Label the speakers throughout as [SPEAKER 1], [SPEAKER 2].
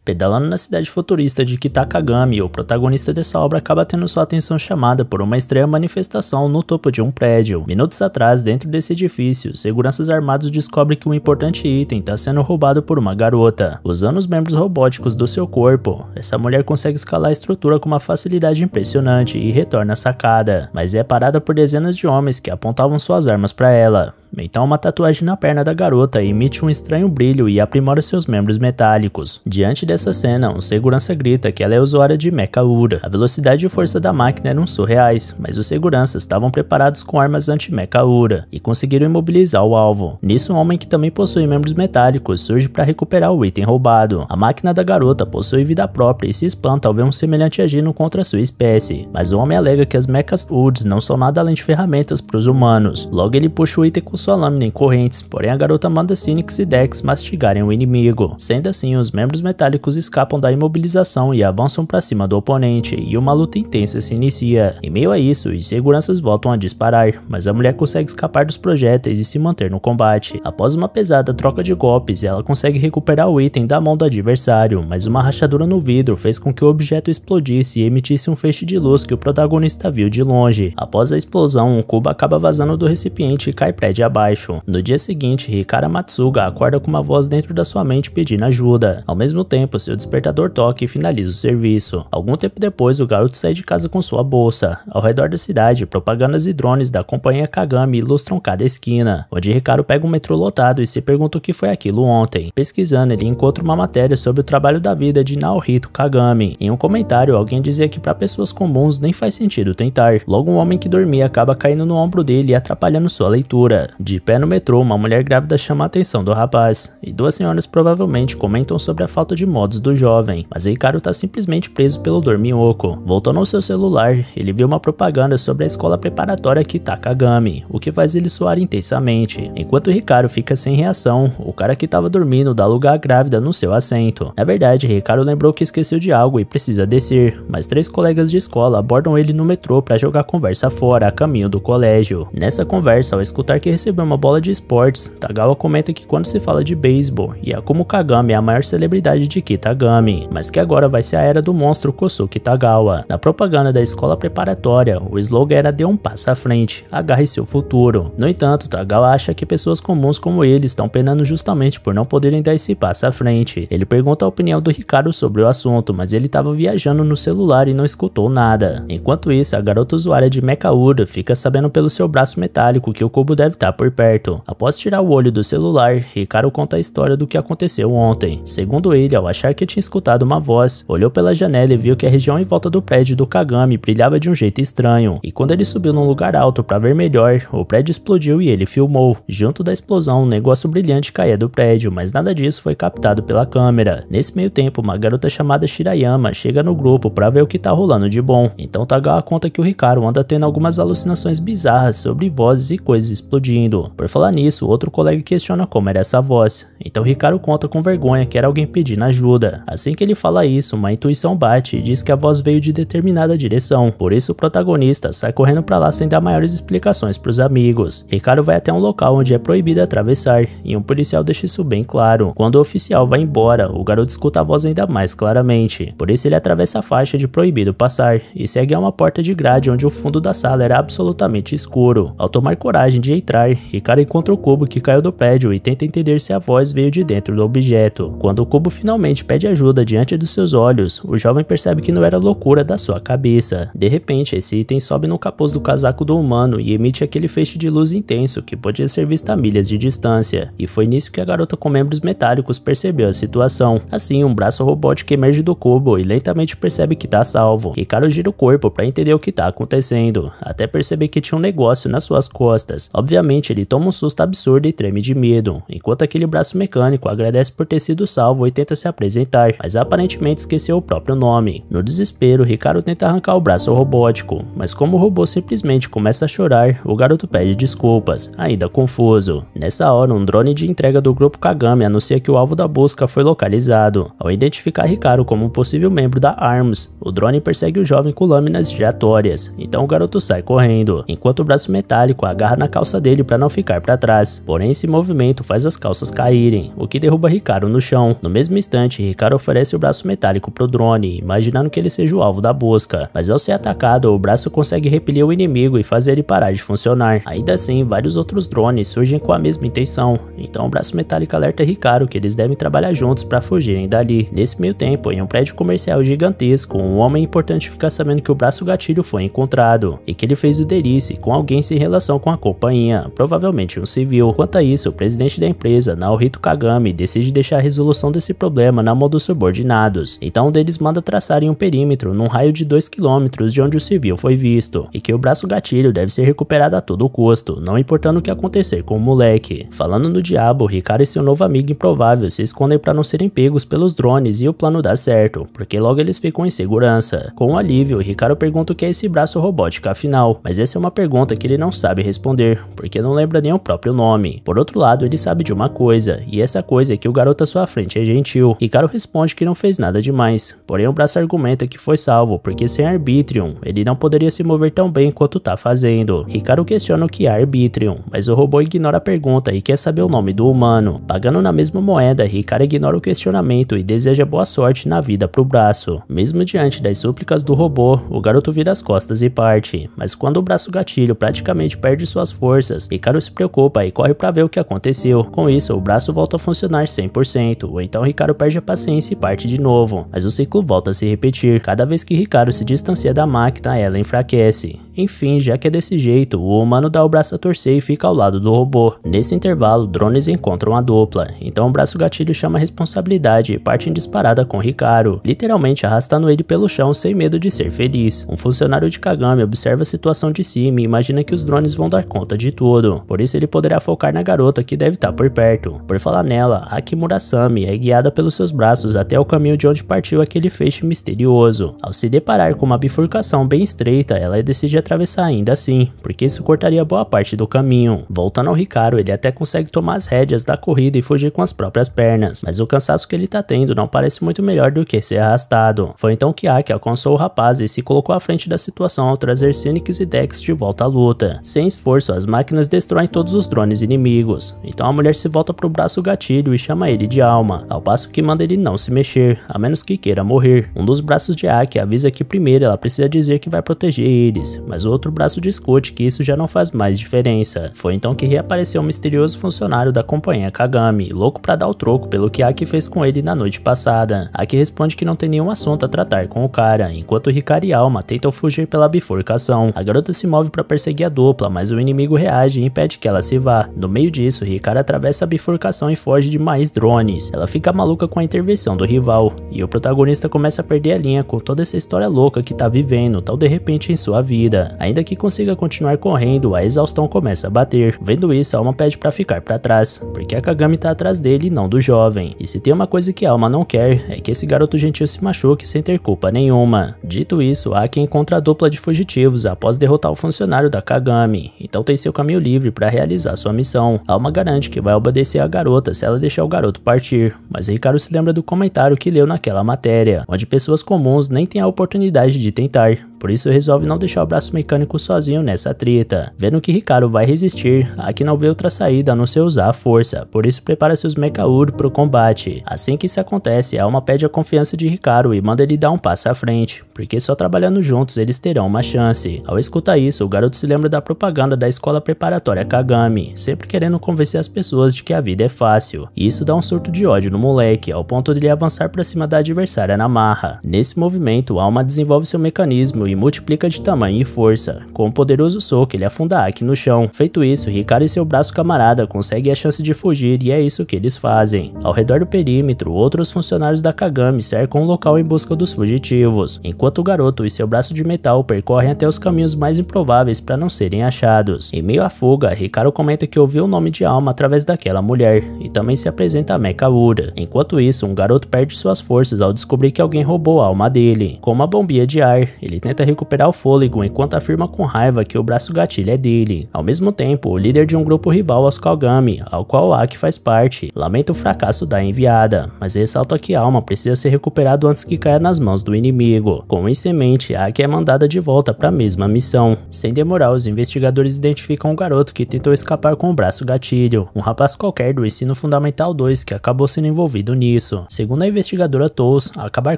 [SPEAKER 1] Pedalando na cidade futurista de Kitakagami, o protagonista dessa obra acaba tendo sua atenção chamada por uma estranha manifestação no topo de um prédio. Minutos atrás, dentro desse edifício, seguranças armados descobrem que um importante item está sendo roubado por uma garota. Usando os membros robóticos do seu corpo, essa mulher consegue escalar a estrutura com uma facilidade impressionante e retorna à sacada, mas é parada por dezenas de homens que apontavam suas armas para ela. Então uma tatuagem na perna da garota emite um estranho brilho e aprimora seus membros metálicos. Diante dessa cena, um segurança grita que ela é usuária de Mecha-Ura. A velocidade e força da máquina eram surreais, mas os seguranças estavam preparados com armas anti-Mecha-Ura e conseguiram imobilizar o alvo. Nisso, um homem que também possui membros metálicos surge para recuperar o item roubado. A máquina da garota possui vida própria e se espanta ao ver um semelhante agindo contra sua espécie, mas o homem alega que as Mechas-Uds não são nada além de ferramentas para os humanos. Logo ele puxa o item com sua lâmina em correntes, porém a garota manda Phoenix e Dex mastigarem o inimigo. Sendo assim, os membros metálicos escapam da imobilização e avançam para cima do oponente, e uma luta intensa se inicia. Em meio a isso, os seguranças voltam a disparar, mas a mulher consegue escapar dos projéteis e se manter no combate. Após uma pesada troca de golpes, ela consegue recuperar o item da mão do adversário, mas uma rachadura no vidro fez com que o objeto explodisse e emitisse um feixe de luz que o protagonista viu de longe. Após a explosão, um cubo acaba vazando do recipiente e cai prédio abaixo. No dia seguinte, Hikara Matsuga acorda com uma voz dentro da sua mente pedindo ajuda. Ao mesmo tempo, seu despertador toca e finaliza o serviço. Algum tempo depois, o garoto sai de casa com sua bolsa. Ao redor da cidade, propagandas e drones da companhia Kagami ilustram cada esquina, onde Hikaru pega um metrô lotado e se pergunta o que foi aquilo ontem. Pesquisando, ele encontra uma matéria sobre o trabalho da vida de Naohito Kagami. Em um comentário, alguém dizia que para pessoas comuns nem faz sentido tentar. Logo, um homem que dormia acaba caindo no ombro dele e atrapalhando sua leitura. De pé no metrô, uma mulher grávida chama a atenção do rapaz, e duas senhoras provavelmente comentam sobre a falta de modos do jovem, mas Hikaru tá simplesmente preso pelo dorminhoco. Voltando ao seu celular, ele vê uma propaganda sobre a escola preparatória Kitakagami, o que faz ele suar intensamente. Enquanto Hikaru fica sem reação, o cara que tava dormindo dá lugar à grávida no seu assento. Na verdade, Hikaru lembrou que esqueceu de algo e precisa descer, mas três colegas de escola abordam ele no metrô para jogar conversa fora a caminho do colégio. Nessa conversa, ao escutar que recebeu uma bola de esportes, Tagawa comenta que quando se fala de beisebol, Yakumo Kagami é a maior celebridade de Kitagami, mas que agora vai ser a era do monstro Kosuke Tagawa. Na propaganda da escola preparatória, o slogan era "Dê um passo à frente, agarre seu futuro". No entanto, Tagawa acha que pessoas comuns como ele estão penando justamente por não poderem dar esse passo à frente. Ele pergunta a opinião do Hikaru sobre o assunto, mas ele estava viajando no celular e não escutou nada. Enquanto isso, a garota usuária de Mecha-Ura fica sabendo pelo seu braço metálico que o cubo deve estar por perto. Após tirar o olho do celular, Hikaru conta a história do que aconteceu ontem. Segundo ele, ao achar que tinha escutado uma voz, olhou pela janela e viu que a região em volta do prédio do Kagami brilhava de um jeito estranho, e quando ele subiu num lugar alto para ver melhor, o prédio explodiu e ele filmou. Junto da explosão, um negócio brilhante caía do prédio, mas nada disso foi captado pela câmera. Nesse meio tempo, uma garota chamada Shirayama chega no grupo para ver o que tá rolando de bom. Então Tagawa conta que o Hikaru anda tendo algumas alucinações bizarras sobre vozes e coisas explodindo. Por falar nisso, outro colega questiona como era essa voz, então Hikaru conta com vergonha que era alguém pedindo ajuda. Assim que ele fala isso, uma intuição bate e diz que a voz veio de determinada direção, por isso o protagonista sai correndo pra lá sem dar maiores explicações pros amigos. Hikaru vai até um local onde é proibido atravessar, e um policial deixa isso bem claro. Quando o oficial vai embora, o garoto escuta a voz ainda mais claramente, por isso ele atravessa a faixa de proibido passar, e segue a uma porta de grade onde o fundo da sala era absolutamente escuro. Ao tomar coragem de entrar, Hikaru encontra o cubo que caiu do prédio e tenta entender se a voz veio de dentro do objeto. Quando o cubo finalmente pede ajuda diante dos seus olhos, o jovem percebe que não era loucura da sua cabeça. De repente, esse item sobe no capuz do casaco do humano e emite aquele feixe de luz intenso que podia ser visto a milhas de distância. E foi nisso que a garota com membros metálicos percebeu a situação. Assim, um braço robótico emerge do cubo e lentamente percebe que tá salvo. Hikaru gira o corpo para entender o que tá acontecendo, até perceber que tinha um negócio nas suas costas. Obviamente, ele toma um susto absurdo e treme de medo, enquanto aquele braço mecânico agradece por ter sido salvo e tenta se apresentar, mas aparentemente esqueceu o próprio nome. No desespero, Hikaru tenta arrancar o braço robótico, mas como o robô simplesmente começa a chorar, o garoto pede desculpas, ainda confuso. Nessa hora, um drone de entrega do grupo Kagami anuncia que o alvo da busca foi localizado. Ao identificar Hikaru como um possível membro da ARMS, o drone persegue o jovem com lâminas giratórias, então o garoto sai correndo, enquanto o braço metálico agarra na calça dele para para não ficar para trás. Porém, esse movimento faz as calças caírem, o que derruba Hikaru no chão. No mesmo instante, Hikaru oferece o braço metálico pro drone, imaginando que ele seja o alvo da busca. Mas ao ser atacado, o braço consegue repelir o inimigo e fazer ele parar de funcionar. Ainda assim, vários outros drones surgem com a mesma intenção. Então o braço metálico alerta Hikaru que eles devem trabalhar juntos para fugirem dali. Nesse meio tempo, em um prédio comercial gigantesco, um homem importante fica sabendo que o braço gatilho foi encontrado e que ele fez o delice com alguém sem relação com a companhia, provavelmente um civil. Quanto a isso, o presidente da empresa, Naohito Kagami, decide deixar a resolução desse problema na mão dos subordinados. Então um deles manda traçarem um perímetro num raio de 2 km de onde o civil foi visto, e que o braço gatilho deve ser recuperado a todo custo, não importando o que acontecer com o moleque. Falando no diabo, Hikaru e seu novo amigo improvável se escondem para não serem pegos pelos drones e o plano dá certo, porque logo eles ficam em segurança. Com um alívio, Hikaru pergunta o que é esse braço robótico afinal, mas essa é uma pergunta que ele não sabe responder, porque não lembra nem o próprio nome. Por outro lado, ele sabe de uma coisa, e essa coisa é que o garoto à sua frente é gentil. Hikaru responde que não fez nada demais, porém o braço argumenta que foi salvo, porque sem Arbitrium, ele não poderia se mover tão bem quanto tá fazendo. Hikaru questiona o que é Arbitrium, mas o robô ignora a pergunta e quer saber o nome do humano. Pagando na mesma moeda, Hikaru ignora o questionamento e deseja boa sorte na vida pro braço. Mesmo diante das súplicas do robô, o garoto vira as costas e parte, mas quando o braço gatilho praticamente perde suas forças, Hikaru se preocupa e corre para ver o que aconteceu. Com isso, o braço volta a funcionar 100%, ou então Hikaru perde a paciência e parte de novo, mas o ciclo volta a se repetir. Cada vez que Hikaru se distancia da máquina, ela enfraquece. Enfim, já que é desse jeito, o humano dá o braço a torcer e fica ao lado do robô. Nesse intervalo, drones encontram a dupla, então o braço gatilho chama a responsabilidade e parte em disparada com Hikaru, literalmente arrastando ele pelo chão sem medo de ser feliz. Um funcionário de Kagami observa a situação de cima e imagina que os drones vão dar conta de tudo, por isso ele poderá focar na garota que deve estar por perto. Por falar nela, Aki Murasame é guiada pelos seus braços até o caminho de onde partiu aquele feixe misterioso. Ao se deparar com uma bifurcação bem estreita, ela decide atravessar ainda assim, porque isso cortaria boa parte do caminho. Voltando ao Hikaru, ele até consegue tomar as rédeas da corrida e fugir com as próprias pernas, mas o cansaço que ele tá tendo não parece muito melhor do que ser arrastado. Foi então que Aki alcançou o rapaz e se colocou à frente da situação ao trazer Phoenix e Dex de volta à luta. Sem esforço, as máquinas destroem todos os drones inimigos, então a mulher se volta pro braço gatilho e chama ele de alma, ao passo que manda ele não se mexer, a menos que queira morrer. Um dos braços de Aki avisa que primeiro ela precisa dizer que vai proteger eles, mas o outro braço discute que isso já não faz mais diferença. Foi então que reapareceu um misterioso funcionário da companhia Kagami, louco pra dar o troco pelo que Aki fez com ele na noite passada. Aki responde que não tem nenhum assunto a tratar com o cara, enquanto Hikaru e Alma tentam fugir pela bifurcação. A garota se move pra perseguir a dupla, mas o inimigo reage e impede que ela se vá. No meio disso, Hikaru atravessa a bifurcação e foge de mais drones. Ela fica maluca com a intervenção do rival, e o protagonista começa a perder a linha com toda essa história louca que tá vivendo, tal de repente em sua vida. Ainda que consiga continuar correndo, a exaustão começa a bater. Vendo isso, Alma pede pra ficar pra trás, porque a Kagami tá atrás dele e não do jovem. E se tem uma coisa que Alma não quer, é que esse garoto gentil se machuque sem ter culpa nenhuma. Dito isso, Aki encontra a dupla de fugitivos após derrotar o funcionário da Kagami, então tem seu caminho livre pra realizar sua missão. Alma garante que vai obedecer a garota se ela deixar o garoto partir, mas Hikaru se lembra do comentário que leu naquela matéria, onde pessoas comuns nem têm a oportunidade de tentar. Por isso resolve não deixar o braço mecânico sozinho nessa treta. Vendo que Hikaru vai resistir, Aki não vê outra saída a não ser usar a força, por isso prepara seus Mecha-Ur pro combate. Assim que isso acontece, Alma pede a confiança de Hikaru e manda ele dar um passo à frente, porque só trabalhando juntos eles terão uma chance. Ao escutar isso, o garoto se lembra da propaganda da escola preparatória Kagami, sempre querendo convencer as pessoas de que a vida é fácil, e isso dá um surto de ódio no moleque, ao ponto de ele avançar pra cima da adversária na marra. Nesse movimento, Alma desenvolve seu mecanismo e multiplica de tamanho e força. Com um poderoso soco, ele afunda Aki no chão. Feito isso, Hikaru e seu braço camarada conseguem a chance de fugir e é isso que eles fazem. Ao redor do perímetro, outros funcionários da Kagami cercam o local em busca dos fugitivos, enquanto o garoto e seu braço de metal percorrem até os caminhos mais improváveis para não serem achados. Em meio à fuga, Hikaru comenta que ouviu o nome de Alma através daquela mulher, e também se apresenta a Mecha-Ura. Enquanto isso, um garoto perde suas forças ao descobrir que alguém roubou a alma dele. Com uma bombinha de ar, ele tenta tenta recuperar o fôlego enquanto afirma com raiva que o braço gatilho é dele. Ao mesmo tempo, o líder de um grupo rival aos Kagami, ao qual Aki faz parte, lamenta o fracasso da enviada, mas ressalta que Alma precisa ser recuperado antes que caia nas mãos do inimigo. Com isso em mente, Aki é mandada de volta para a mesma missão. Sem demorar, os investigadores identificam um garoto que tentou escapar com o braço gatilho, um rapaz qualquer do Ensino Fundamental 2 que acabou sendo envolvido nisso. Segundo a investigadora Toos, acabar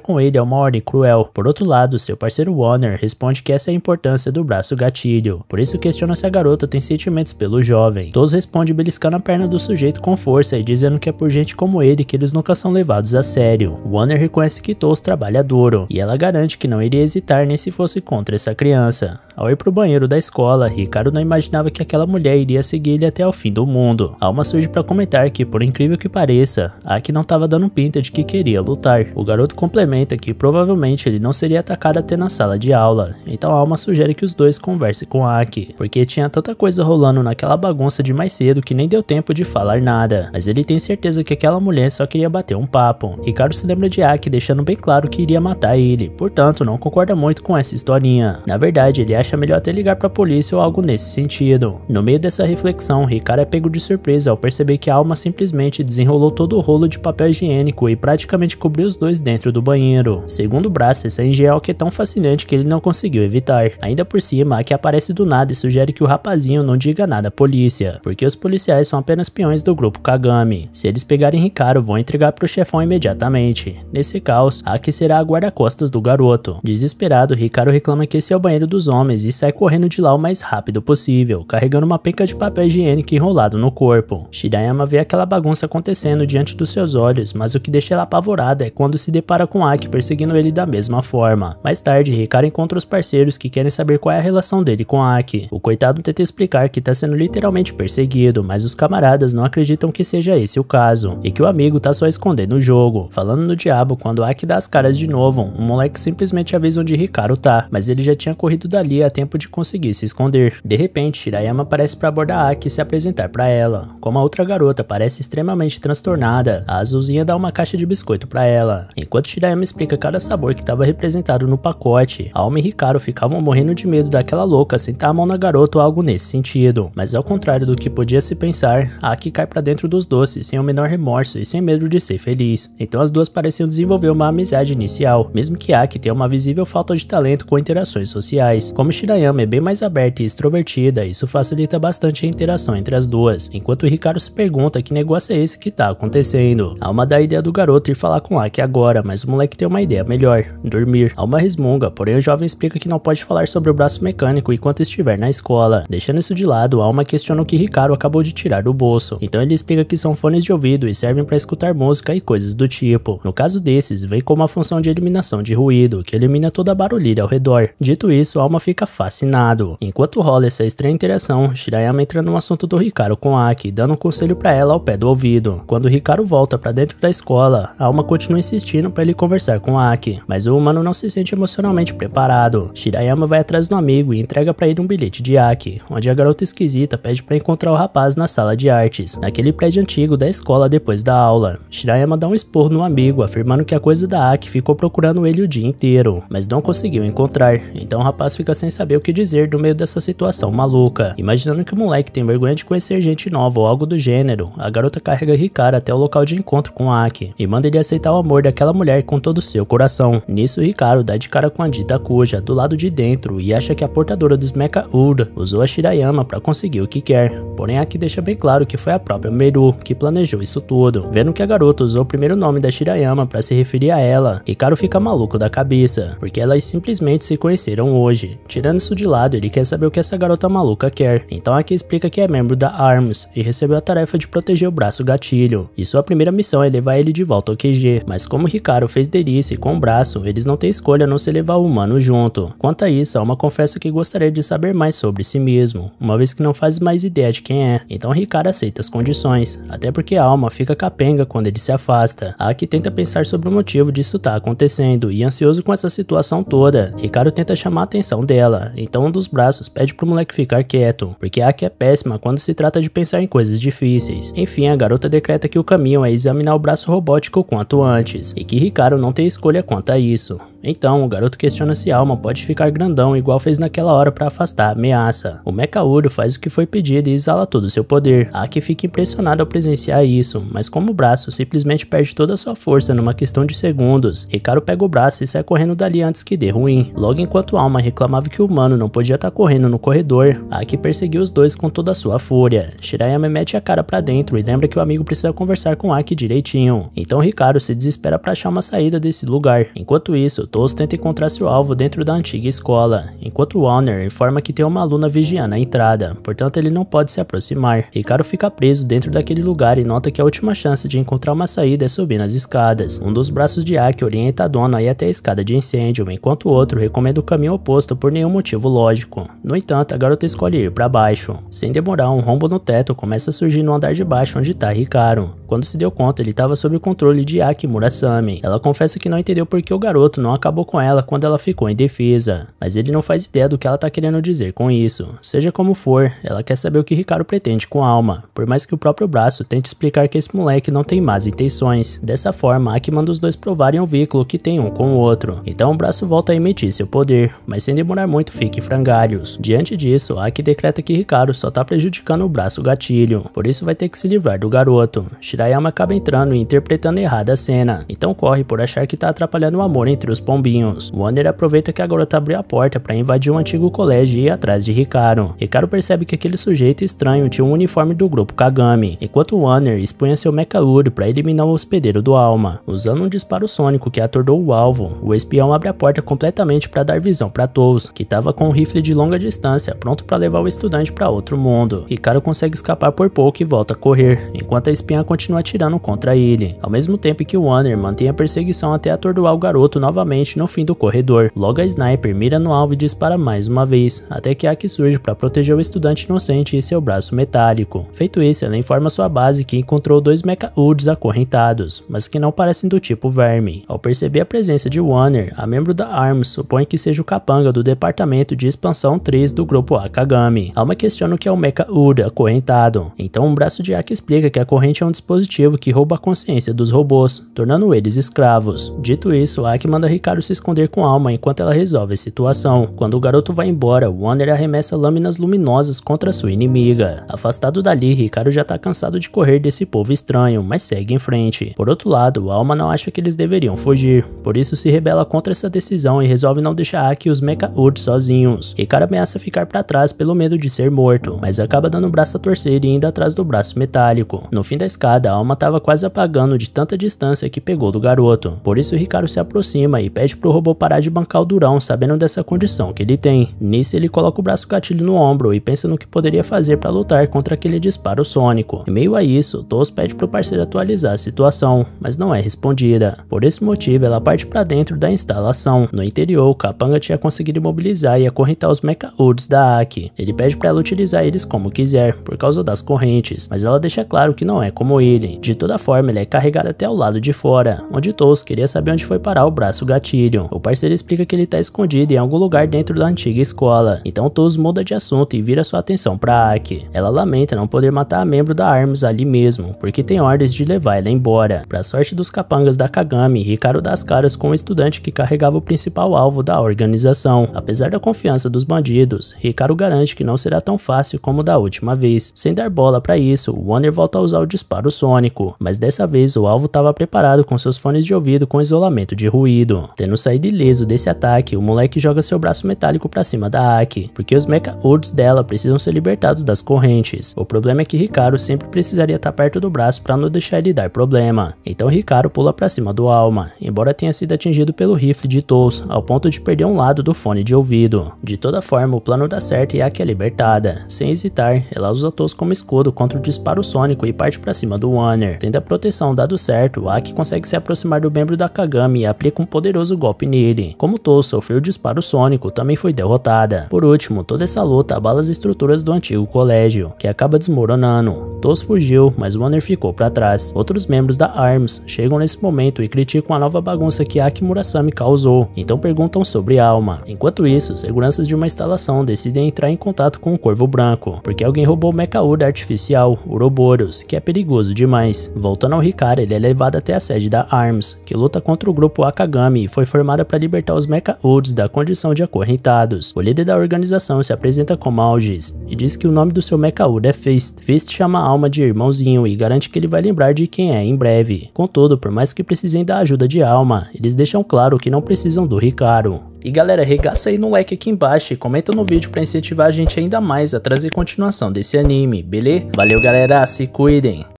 [SPEAKER 1] com ele é uma ordem cruel. Por outro lado, seu parceiro Warner responde que essa é a importância do braço gatilho, por isso questiona se a garota tem sentimentos pelo jovem. Toos responde beliscando a perna do sujeito com força e dizendo que é por gente como ele que eles nunca são levados a sério. Warner reconhece que Toos trabalha duro, e ela garante que não iria hesitar nem se fosse contra essa criança. Ao ir pro banheiro da escola, Ricardo não imaginava que aquela mulher iria seguir ele até o fim do mundo. Alma surge para comentar que, por incrível que pareça, Aki não estava dando pinta de que queria lutar. O garoto complementa que provavelmente ele não seria atacado até na sala de aula, então Alma sugere que os dois conversem com Aki, porque tinha tanta coisa rolando naquela bagunça de mais cedo que nem deu tempo de falar nada, mas ele tem certeza que aquela mulher só queria bater um papo. Ricardo se lembra de Aki deixando bem claro que iria matar ele, portanto não concorda muito com essa historinha. Na verdade, ele acha melhor até ligar pra polícia ou algo nesse sentido. No meio dessa reflexão, Ricardo é pego de surpresa ao perceber que a Alma simplesmente desenrolou todo o rolo de papel higiênico e praticamente cobriu os dois dentro do banheiro. Segundo o braço, essa engenhoca é tão fascinante que ele não conseguiu evitar. Ainda por cima, Aki aparece do nada e sugere que o rapazinho não diga nada à polícia, porque os policiais são apenas peões do grupo Kagami. Se eles pegarem Ricardo, vão entregar pro chefão imediatamente. Nesse caos, Aki será a guarda-costas do garoto. Desesperado, Ricardo reclama que esse é o banheiro dos homens e sai correndo de lá o mais rápido possível, carregando uma penca de papel higiênico enrolado no corpo. Shirayama vê aquela bagunça acontecendo diante dos seus olhos, mas o que deixa ela apavorada é quando se depara com Aki perseguindo ele da mesma forma. Mais tarde, Ricardo encontra os parceiros que querem saber qual é a relação dele com Aki. O coitado tenta explicar que está sendo literalmente perseguido, mas os camaradas não acreditam que seja esse o caso, e que o amigo tá só escondendo o jogo. Falando no diabo, quando Aki dá as caras de novo, um moleque simplesmente avisa onde Ricardo tá, mas ele já tinha corrido dali a tempo de conseguir se esconder. De repente, Shirayama aparece para abordar Aki e se apresentar para ela. Como a outra garota parece extremamente transtornada, a azulzinha dá uma caixa de biscoito para ela. Enquanto Shirayama explica cada sabor que estava representado no pacote, Alma e Ricardo ficavam morrendo de medo daquela louca sentar a mão na garota ou algo nesse sentido. Mas ao contrário do que podia se pensar, Aki cai para dentro dos doces sem o menor remorso e sem medo de ser feliz. Então as duas pareciam desenvolver uma amizade inicial, mesmo que Aki tenha uma visível falta de talento com interações sociais. Como Shirayama é bem mais aberta e extrovertida, isso facilita bastante a interação entre as duas, enquanto Ricardo se pergunta que negócio é esse que tá acontecendo. Alma dá a ideia do garoto ir falar com Aki agora, mas o moleque tem uma ideia melhor: dormir. Alma resmunga, porém o jovem explica que não pode falar sobre o braço mecânico enquanto estiver na escola. Deixando isso de lado, Alma questiona o que Ricardo acabou de tirar do bolso, então ele explica que são fones de ouvido e servem para escutar música e coisas do tipo. No caso desses, vem com uma função de eliminação de ruído, que elimina toda a barulheira ao redor. Dito isso, Alma fica fascinado. Enquanto rola essa estranha interação, Shirayama entra no assunto do Ricardo com Aki, dando um conselho para ela ao pé do ouvido. Quando Ricardo volta para dentro da escola, Alma continua insistindo para ele conversar com Aki, mas o humano não se sente emocionalmente preparado. Shirayama vai atrás do amigo e entrega para ele um bilhete de Aki, onde a garota esquisita pede para encontrar o rapaz na sala de artes, naquele prédio antigo da escola depois da aula. Shirayama dá um esporro no amigo, afirmando que a coisa da Aki ficou procurando ele o dia inteiro, mas não conseguiu encontrar. Então o rapaz fica sem saber o que dizer no meio dessa situação maluca. Imaginando que o moleque tem vergonha de conhecer gente nova ou algo do gênero, a garota carrega Ricardo até o local de encontro com Aki e manda ele aceitar o amor daquela mulher com todo o seu coração. Nisso, Ricardo dá de cara com a dita Kuja do lado de dentro e acha que a portadora dos Mecha Ura usou a Shirayama para conseguir o que quer. Porém, Aki deixa bem claro que foi a própria Meru que planejou isso tudo. Vendo que a garota usou o primeiro nome da Shirayama para se referir a ela, Ricardo fica maluco da cabeça, porque elas simplesmente se conheceram hoje. Tirando isso de lado, ele quer saber o que essa garota maluca quer. Então Aki explica que é membro da ARMS e recebeu a tarefa de proteger o braço gatilho. E sua primeira missão é levar ele de volta ao QG, mas como Ricardo fez delícia com o braço, eles não têm escolha a não se levar o humano junto. Quanto a isso, Alma confessa que gostaria de saber mais sobre si mesmo, uma vez que não faz mais ideia de quem é. Então Ricardo aceita as condições, até porque a Alma fica capenga quando ele se afasta. Aki tenta pensar sobre o motivo disso tá acontecendo, e ansioso com essa situação toda, Ricardo tenta chamar a atenção dela, então um dos braços pede pro moleque ficar quieto, porque Aki é péssima quando se trata de pensar em coisas difíceis. Enfim, a garota decreta que o caminho é examinar o braço robótico quanto antes, e que Ricardo não tem escolha quanto a isso. Então, o garoto questiona se Alma pode ficar grandão igual fez naquela hora para afastar a ameaça. O Mecha Uro faz o que foi pedido e exala todo o seu poder. Aki fica impressionado ao presenciar isso, mas como o braço simplesmente perde toda a sua força numa questão de segundos, Hikaru pega o braço e sai correndo dali antes que dê ruim. Logo enquanto Alma reclamava que o humano não podia estar correndo no corredor, Aki perseguiu os dois com toda a sua fúria. Shirayama mete a cara pra dentro e lembra que o amigo precisa conversar com Aki direitinho. Então Hikaru se desespera pra achar uma saída desse lugar. Enquanto isso, Toos tenta encontrar seu alvo dentro da antiga escola, enquanto Warner informa que tem uma aluna vigiando a entrada, portanto ele não pode se aproximar. Hikaru fica preso dentro daquele lugar e nota que a última chance de encontrar uma saída é subir nas escadas. Um dos braços de Aki orienta a dona a ir até a escada de incêndio, enquanto o outro recomenda o caminho oposto por nenhum motivo lógico. No entanto, a garota escolhe ir para baixo. Sem demorar, um rombo no teto começa a surgir no andar de baixo onde está Hikaru. Quando se deu conta, ele estava sob o controle de Aki Murasame. Ela confessa que não entendeu por que o garoto não acabou com ela quando ela ficou indefesa, mas ele não faz ideia do que ela está querendo dizer com isso. Seja como for, ela quer saber o que Hikaru pretende com Alma, por mais que o próprio braço tente explicar que esse moleque não tem más intenções. Dessa forma, Aki manda os dois provarem um vínculo que tem um com o outro. Então o braço volta a emitir seu poder, mas sem demorar muito fica em frangalhos. Diante disso, Aki decreta que Hikaru só tá prejudicando o braço gatilho, por isso vai ter que se livrar do garoto. Shirayama acaba entrando e interpretando errada a cena, então corre por achar que tá atrapalhando o amor entre os pombinhos. Warner aproveita que a garota abriu a porta para invadir um antigo colégio e ir atrás de Hikaru. Hikaru percebe que aquele sujeito estranho tinha um uniforme do grupo Kagami, enquanto Warner expunha seu Mecha Uro para eliminar o hospedeiro do Alma. Usando um disparo sônico que atordoou o alvo, o espião abre a porta completamente para dar visão para Toos, que estava com um rifle de longa distância pronto para levar o estudante para outro mundo. Hikaru consegue escapar por pouco e volta a correr, enquanto a espiã continua atirando contra ele, ao mesmo tempo que Warner mantém a perseguição até atordoar o garoto novamente no fim do corredor. Logo a sniper mira no alvo e dispara mais uma vez, até que Aki surge para proteger o estudante inocente e seu braço metálico. Feito isso, ela informa sua base que encontrou dois Mecha Uds acorrentados, mas que não parecem do tipo verme. Ao perceber a presença de Warner, a membro da ARMS supõe que seja o capanga do departamento de expansão 3 do grupo Akagami. Alma questiona o que é o Mecha Ud acorrentado, então um braço de Aki explica que a corrente é um dispositivo que rouba a consciência dos robôs, tornando eles escravos. Dito isso, Aki manda Hikaru se esconder com Alma enquanto ela resolve a situação. Quando o garoto vai embora, Warner arremessa lâminas luminosas contra sua inimiga. Afastado dali, Hikaru já tá cansado de correr desse povo estranho, mas segue em frente. Por outro lado, Alma não acha que eles deveriam fugir, por isso se rebela contra essa decisão e resolve não deixar Aki e os Mecha Uds sozinhos. Hikaru ameaça ficar para trás pelo medo de ser morto, mas acaba dando o braço a torcer e indo atrás do braço metálico. No fim da escada, a Alma estava quase apagando de tanta distância que pegou do garoto. Por isso Hikaru se aproxima e pede pro robô parar de bancar o durão, sabendo dessa condição que ele tem. Nisso ele coloca o braço gatilho no ombro e pensa no que poderia fazer para lutar contra aquele disparo sônico. Em meio a isso, Toos pede pro parceiro atualizar a situação, mas não é respondida. Por esse motivo, ela parte para dentro da instalação. No interior, o capanga tinha conseguido imobilizar e acorrentar os Mecha Uds da Aki. Ele pede para ela utilizar eles como quiser, por causa das correntes, mas ela deixa claro que não é como ele. De toda forma, ele é carregado até o lado de fora, onde Toos queria saber onde foi parar o braço gatilho. O parceiro explica que ele tá escondido em algum lugar dentro da antiga escola, então Toos muda de assunto e vira sua atenção pra Aki. Ela lamenta não poder matar a membro da ARMS ali mesmo, porque tem ordens de levar ela embora. Pra sorte dos capangas da Kagami, Hikaru dá as caras com o estudante que carregava o principal alvo da organização. Apesar da confiança dos bandidos, Hikaru garante que não será tão fácil como da última vez. Sem dar bola pra isso, Warner volta a usar o disparo sônico, mas dessa vez o alvo estava preparado com seus fones de ouvido com isolamento de ruído. Tendo saído ileso desse ataque, o moleque joga seu braço metálico pra cima da Aki, porque os Mecha Uds dela precisam ser libertados das correntes. O problema é que Hikaru sempre precisaria estar perto do braço para não deixar ele dar problema. Então Hikaru pula pra cima do Alma, embora tenha sido atingido pelo rifle de Toos, ao ponto de perder um lado do fone de ouvido. De toda forma, o plano dá certo e Aki é libertada. Sem hesitar, ela usa Toos como escudo contra o disparo sônico e parte pra cima do Warner. Tendo a proteção dado certo, Aki consegue se aproximar do membro da Kagami e aplica um poderoso golpe nele. Como Toos sofreu o disparo sônico, também foi derrotada. Por último, toda essa luta abala as estruturas do antigo colégio, que acaba desmoronando. Toos fugiu, mas Warner ficou pra trás. Outros membros da ARMS chegam nesse momento e criticam a nova bagunça que Aki Murasame causou, então perguntam sobre Alma. Enquanto isso, seguranças de uma instalação decidem entrar em contato com o Corvo Branco, porque alguém roubou o Mecha Ud artificial, Ouroboros, que é perigoso demais. demais. Voltando ao Hikari, ele é levado até a sede da ARMS, que luta contra o grupo Akagami e foi formada para libertar os Mecha-Ults da condição de acorrentados. O líder da organização se apresenta como Aegis e diz que o nome do seu Mecha-Ult é Fist. Fist chama a alma de irmãozinho e garante que ele vai lembrar de quem é em breve. Contudo, por mais que precisem da ajuda de alma, eles deixam claro que não precisam do Hikaru. E galera, regaça aí no like aqui embaixo e comenta no vídeo para incentivar a gente ainda mais a trazer continuação desse anime, beleza? Valeu galera, se cuidem!